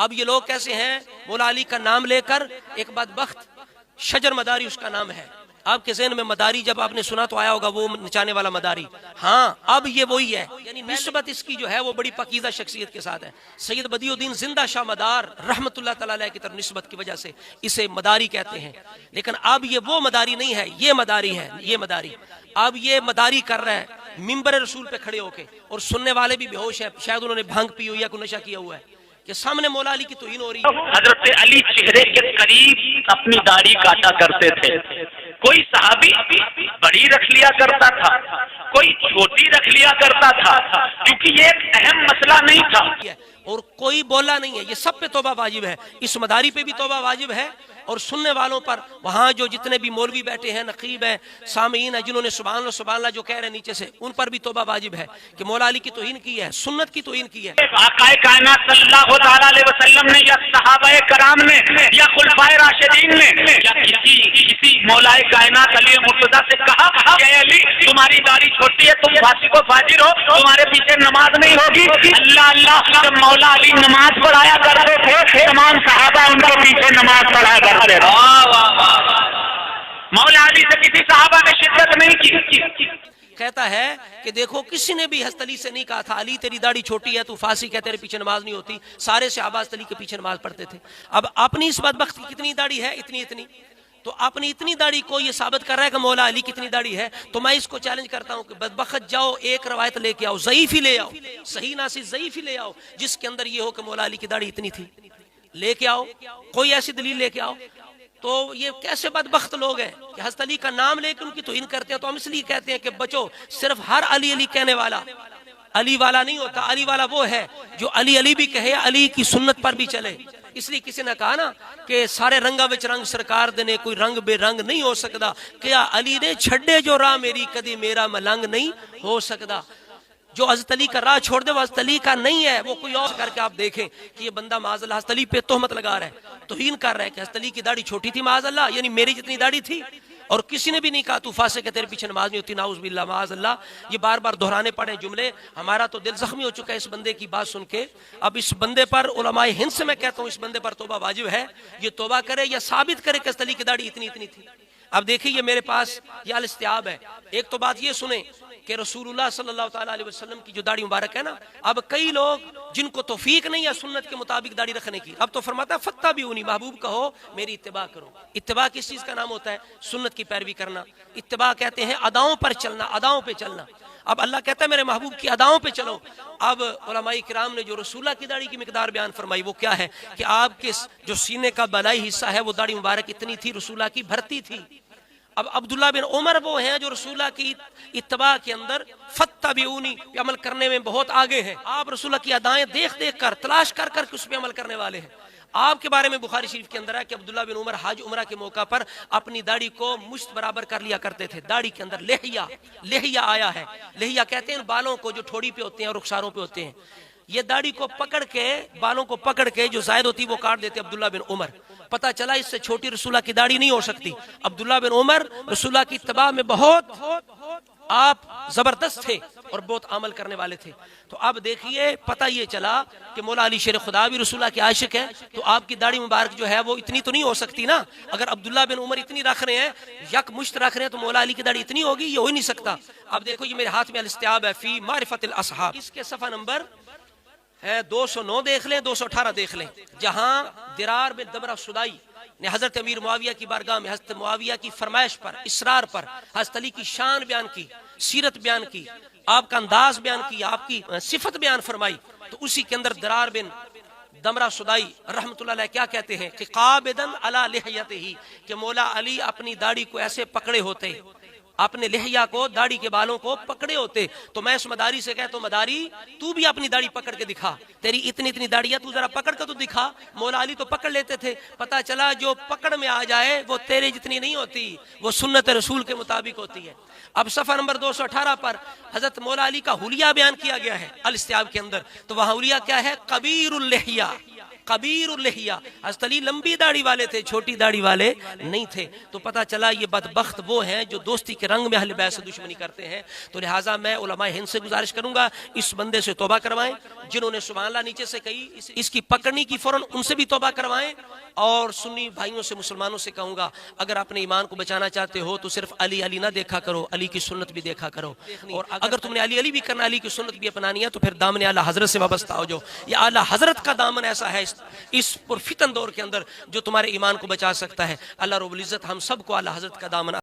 اب یہ لوگ کیسے ہیں؟ مولا علی کا نام لے کر ایک بدبخت شجر مداری اس کا نام ہے. آپ کے ذہن میں مداری جب آپ نے سنا تو آیا ہوگا وہ نچانے والا مداری. ہاں اب یہ وہی ہے. یعنی نسبت اس کی جو ہے وہ بڑی پاکیزہ شخصیت کے ساتھ ہے. سید بدیع الدین زندہ شاہ مدار رحمت اللہ تعالی علیہ کی طرف نسبت کی وجہ سے اسے مداری کہتے ہیں. لیکن اب یہ وہ مداری نہیں ہے, یہ مداری ہے. یہ مداری اب یہ مداری کر رہا ہے منبر رسول پہ کھڑے ہو کے, اور سننے والے بھی بے ہوش ہیں, شاید انہوں نے بھنگ پی ہوئی یا کوئی نشہ کیا ہوا ہے کہ سامنے مولا علی کی توہین ہو رہی ہے. حضرت علی چہرے کے قریب اپنی داڑھی کاٹا کرتے تھے. کوئی صحابی بڑی رکھ لیا کرتا تھا, کوئی چھوٹی رکھ لیا کرتا تھا, کیونکہ یہ ایک اہم مسئلہ نہیں تھا. اور کوئی بولا نہیں ہے. یہ سب پہ توبہ واجب ہے, اس مداری پہ بھی توبہ واجب ہے, اور سننے والوں پر وہاں جو جتنے بھی مولوی بیٹھے ہیں, نقیب ہیں, سامعین ہیں, جنہوں نے سبحان اللہ سبحان اللہ جو کہہ رہے ہیں نیچے سے, ان پر بھی توبہ واجب ہے کہ مولا علی کی توہین کی ہے, سنت کی توہین کی ہے. آقا کائنات صلی اللہ تعالی علیہ وسلم نے یا صحابہ کرام نے یا خلفائے راشدین نے یا کسی مولا کائنات علی مرتضیٰ سے کہا کہ اے علی تمہاری داڑھی چھوٹی ہے, تم فاسق و فاجر ہو, تمہارے پیچھے نماز نہیں ہوگی. اللہ اللہ, جب مولا علی نماز پڑھایا کرتے تھے تمام صحابہ ان کے پیچھے نماز پڑھایا کرتے تھے. مولا علی سے کسی صحابہ نے شدت نہیں کی. کہتا ہے کہ دیکھو کسی نے بھی حضرت علی سے نہیں کہا تھا علی تیری داڑھی چھوٹی ہے, تو فاسق ہے, تیرے پیچھے نماز نہیں ہوتی. سارے صحابہ حضرت علی کے پیچھے نماز پڑھتے تھے. اب اپنی اس بدبخت کی کتنی داڑھی ہے؟ اتنی. تو اپنی اتنی داڑھی کو یہ ثابت کر رہا ہے کہ مولا علی کتنی داڑھی ہے. تو میں اس کو چیلنج کرتا ہوں کہ بدبخت جاؤ ایک روایت لے کے آؤ, ضعیف ہی لے آؤ, صحیح نہ صحیح ضعیف ہی لے آؤ, جس کے اندر یہ ہو کہ مولا علی کی داڑھی اتنی تھی. لے کے آؤ, کوئی ایسی دلیل لے کے آؤ. تو یہ کیسے بدبخت لوگ ہیں کہ حضرت علی کا نام لے کے ان کی توہین کرتے ہیں. تو ہم اس لیے کہتے ہیں کہ بچو, صرف ہر علی علی کہنے والا علی والا نہیں ہوتا. علی والا وہ ہے جو علی علی بھی کہے, علی کی سنت پر بھی چلے. اس لیے کسی نے کہا نا کہ سارے رنگا وچ رنگ سرکار دینے, کوئی رنگ بے رنگ نہیں ہو سکتا. کیا علی نے چھڑے جو راہ میری, کدی میرا ملنگ نہیں ہو سکتا. جو حضرت علی کا راہ چھوڑ دے وہ حضرت علی کا نہیں ہے, وہ کوئی اور کر کے آپ دیکھیں کہ یہ بندہ معاذ اللہ حضرت علی پہ تہمت لگا رہا ہے, توہین کر رہا ہے کہ حضرت علی کی داڑھی چھوٹی تھی معاذ اللہ, یعنی میری جتنی داڑھی تھی. اور کسی نے بھی نہیں کہا تو فاسق ہے, تیرے پیچھے نماز نہیں ہوتی, نعوذ باللہ معاذ اللہ. یہ بار بار دہرانے پڑے جملے. ہمارا تو دل زخمی ہو چکا ہے اس بندے کی بات سن کے. اب اس بندے پر علماء ہند سے میں کہتا ہوں اس بندے پر توبہ واجب ہے. یہ توبہ کرے یا ثابت کرے کہ حضرت علی کی داڑھی اتنی تھی. اب دیکھیں یہ میرے پاس یہ الاستیاب ہے. ایک تو بات یہ سنیں کہ رسول اللہ صلی اللہ تعالیٰ علیہ وسلم کی جو داڑھی مبارک ہے نا, اب کئی لوگ جن کو توفیق نہیں ہے سنت کے مطابق داڑھی رکھنے کی, اب تو فرماتا ہے فتبعونی, محبوب کہو میری اتباع کرو. اتباع کس چیز کا نام ہوتا ہے؟ سنت کی پیروی کرنا. اتباع کہتے ہیں اداؤں پر چلنا, اداؤں پہ چلنا. اب اللہ کہتا ہے میرے محبوب کی اداؤں پہ چلو. اب علماء کرام نے جو رسول اللہ کی داڑھی کی مقدار بیان فرمائی وہ کیا ہے کہ آپ کے جو سینے کا بالائی حصہ ہے وہ داڑھی مبارک اتنی تھی, رسول اللہ کی بھرتی تھی. اب عبداللہ بن عمر وہ ہیں جو رسول اللہ کی اتباع کے اندر فتبعونی پہ عمل کرنے میں بہت آگے ہیں. آپ رسول اللہ کی ادائیں دیکھ دیکھ کر تلاش کر کر اس پہ عمل کرنے والے ہیں. آپ کے بارے میں بخاری شریف کے اندر ہے کہ عبداللہ بن عمر حج عمرہ کے موقع پر اپنی داڑھی کو مشت برابر کر لیا کرتے تھے. داڑھی کے اندر لحیہ آیا ہے. لحیہ کہتے ہیں بالوں کو جو ٹھوڑی پہ ہوتے ہیں اور رخساروں پہ ہوتے ہیں. یہ داڑھی کو پکڑ کے, بالوں کو پکڑ کے جو زائد ہوتی وہ کاٹ دیتے عبداللہ بن عمر. پتہ چلا اس سے چھوٹی رسول اللہ کی داڑھی نہیں ہو سکتی. عبداللہ بن عمر رسول اللہ کی اتباع میں بہت آپ زبردست تھے اور بہت عمل کرنے والے تھے. تو اب دیکھیے پتہ یہ چلا کہ مولا علی شیر خدا بھی رسول اللہ کے عاشق ہیں, تو آپ کی داڑھی مبارک جو ہے وہ اتنی تو نہیں ہو سکتی نا. اگر عبداللہ بن عمر اتنی رکھ رہے ہیں, یک مشت رکھ رہے ہیں, تو مولا علی کی داڑھی اتنی ہوگی, یہ ہو ہی نہیں سکتا. اب دیکھو یہ میرے ہاتھ میں الاستیاب ہے فی معرفت الاصحاب, اس کے صفحہ نمبر ہے 209 دیکھ لیں, 218 دیکھ لیں, جہاں درار بن دمرہ سدائی نے حضرت امیر معاویہ کی بارگاہ میں حضرت معاویہ کی فرمائش پر, اصرار پر حضرت علی کی شان بیان کی, سیرت بیان کی, آپ کا انداز بیان کی, آپ کی صفت بیان فرمائی. تو اسی کے اندر درار بن دمرہ سدائی رحمت اللہ علیہ کیا کہتے ہیں کہ قابضاً علی لحیتہ, کہ مولا علی اپنی داڑھی کو ایسے پکڑے ہوتے, اپنے لحیہ کو, داڑھی کے بالوں کو پکڑے ہوتے. تو میں اس مداری سے کہتا ہوں مداری تو بھی اپنی داڑھی پکڑ کے دکھا, تیری اتنی داڑھی ہے, تو ذرا پکڑ کے تو دکھا. مولا علی تو پکڑ لیتے تھے. پتہ چلا جو پکڑ میں آ جائے وہ تیرے جتنی نہیں ہوتی, وہ سنت رسول کے مطابق ہوتی ہے. اب صفحہ نمبر 218 پر حضرت مولا علی کا حلیہ بیان کیا گیا ہے الاستیاب کے اندر. تو وہاں حلیہ کیا ہے؟ کبیر اللحیہ, قبیر اللحیہ، حضرت علی لمبی داڑھی والے تھے، چھوٹی داڑھی والے نہیں تھے. تو پتہ چلا یہ بدبخت وہ ہیں جو دوستی کے رنگ میں اہل بیت سے دشمنی کرتے ہیں. تو لہٰذا میں علماء ہند سے گزارش کروں گا اس بندے سے توبہ کروائیں، جنہوں نے سبحان اللہ نیچے سے کہی اس کی پکڑنی کی فوراً ان سے بھی توبہ کروائیں. اور سنی بھائیوں سے مسلمانوں سے کہوں گا اگر اپنے ایمان کو بچانا چاہتے ہو تو صرف علی علی نہ دیکھا کرو، علی کی سنت بھی دیکھا کرو. اور اگر تم نے علی علی بھی کرنا، علی کی سنت بھی اپنانی ہے تو پھر دامن اعلیٰ حضرت سے وابستہ ہو جاؤ. یہ اعلیٰ حضرت کا دامن ایسا ہے اس پرفتن دور کے اندر جو تمہارے ایمان کو بچا سکتا ہے. اللہ رب العزت ہم سب کو اعلیٰ حضرت کا دامن